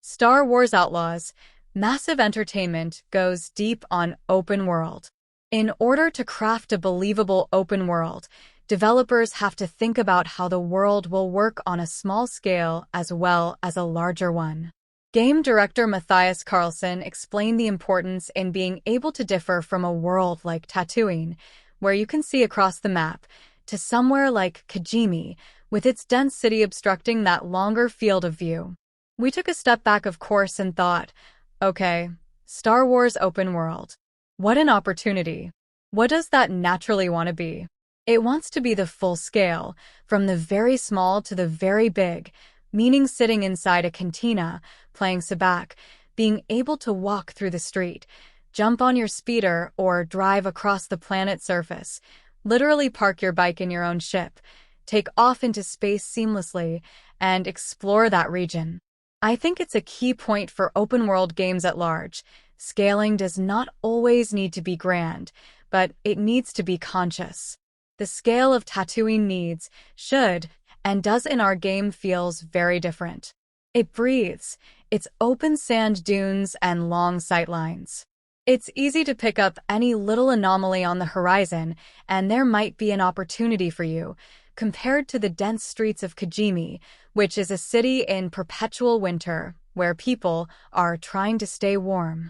Star Wars Outlaws, massive entertainment goes deep on open world. In order to craft a believable open world, developers have to think about how the world will work on a small scale as well as a larger one. Game director Mathias Karlson explained the importance in being able to differ from a world like Tatooine, where you can see across the map, to somewhere like Kijimi, with its dense city obstructing that longer field of view. We took a step back, of course, and thought, okay, Star Wars open world. What an opportunity. What does that naturally want to be? It wants to be the full scale, from the very small to the very big, meaning sitting inside a cantina, playing Sabacc, being able to walk through the street, jump on your speeder or drive across the planet's surface, literally park your bike in your own ship, take off into space seamlessly, and explore that region. I think it's a key point for open-world games at large. Scaling does not always need to be grand, but it needs to be conscious. The scale of Tatooine needs, should, and does in our game feels very different. It breathes. It's open sand dunes and long sightlines. It's easy to pick up any little anomaly on the horizon, and there might be an opportunity for you, compared to the dense streets of Kijimi, which is a city in perpetual winter, where people are trying to stay warm.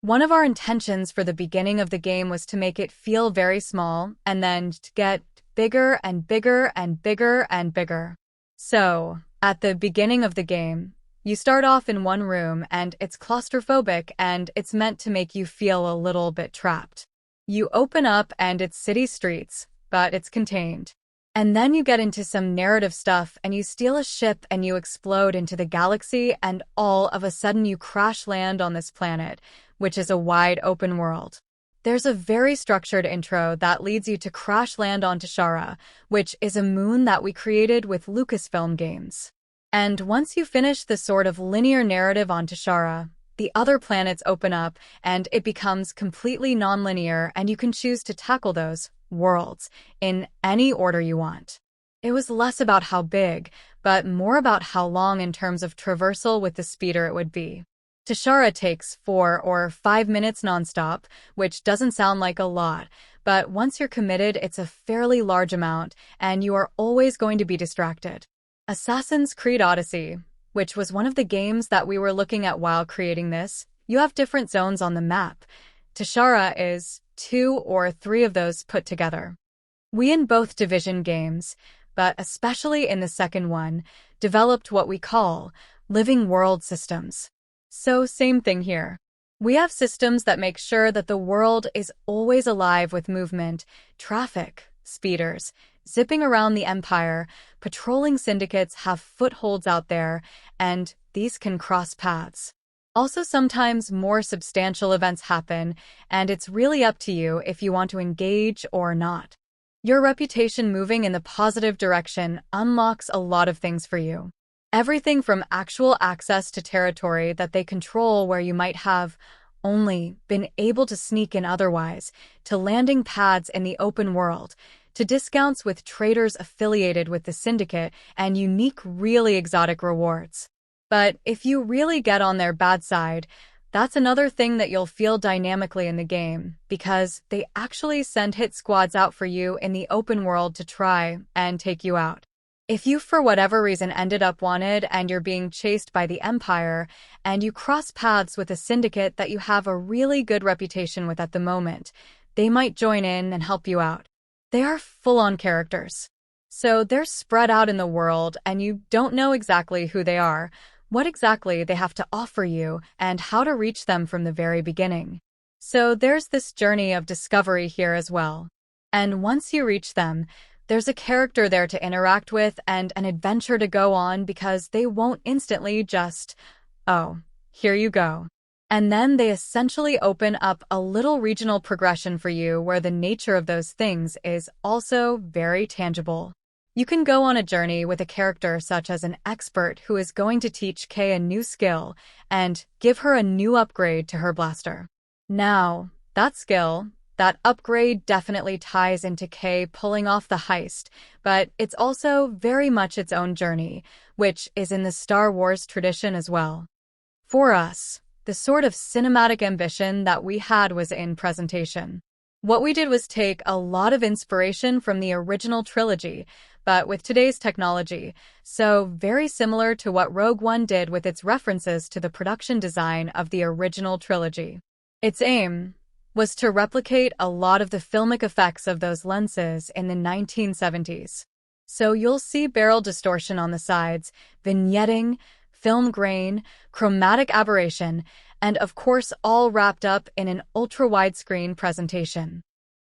One of our intentions for the beginning of the game was to make it feel very small, and then to get bigger and bigger and bigger and bigger. So, at the beginning of the game, you start off in one room and it's claustrophobic and it's meant to make you feel a little bit trapped. You open up and it's city streets, but it's contained. And then you get into some narrative stuff and you steal a ship and you explode into the galaxy and all of a sudden you crash land on this planet, which is a wide open world. There's a very structured intro that leads you to crash land on Tashara, which is a moon that we created with Lucasfilm games. And once you finish the sort of linear narrative on Tashara, the other planets open up and it becomes completely non-linear and you can choose to tackle those worlds in any order you want. It was less about how big, but more about how long in terms of traversal with the speeder it would be. Tashara takes 4 or 5 minutes nonstop, which doesn't sound like a lot, but once you're committed, it's a fairly large amount, and you are always going to be distracted. Assassin's Creed Odyssey, which was one of the games that we were looking at while creating this, you have different zones on the map. Tashara is 2 or 3 of those put together. We in both Division games, but especially in the second one, developed what we call living world systems. So same thing here. We have systems that make sure that the world is always alive with movement, traffic, speeders, zipping around the Empire, patrolling syndicates have footholds out there, and these can cross paths. Also, sometimes more substantial events happen, and it's really up to you if you want to engage or not. Your reputation moving in the positive direction unlocks a lot of things for you. Everything from actual access to territory that they control where you might have only been able to sneak in otherwise, to landing pads in the open world, to discounts with traders affiliated with the syndicate and unique, really exotic rewards. But if you really get on their bad side, that's another thing that you'll feel dynamically in the game, because they actually send hit squads out for you in the open world to try and take you out. If you for whatever reason ended up wanted and you're being chased by the Empire, and you cross paths with a syndicate that you have a really good reputation with at the moment, they might join in and help you out. They are full-on characters. So they're spread out in the world and you don't know exactly who they are, what exactly they have to offer you, and how to reach them from the very beginning. So there's this journey of discovery here as well. And once you reach them, there's a character there to interact with and an adventure to go on because they won't instantly just, oh, here you go. And then they essentially open up a little regional progression for you where the nature of those things is also very tangible. You can go on a journey with a character such as an expert who is going to teach Kay a new skill and give her a new upgrade to her blaster. Now, that skill, that upgrade definitely ties into Kay pulling off the heist, but it's also very much its own journey, which is in the Star Wars tradition as well. For us, the sort of cinematic ambition that we had was in presentation. What we did was take a lot of inspiration from the original trilogy, but with today's technology, so very similar to what Rogue One did with its references to the production design of the original trilogy. Its aim was to replicate a lot of the filmic effects of those lenses in the 1970s. So you'll see barrel distortion on the sides, vignetting, film grain, chromatic aberration, and of course all wrapped up in an ultra-widescreen presentation.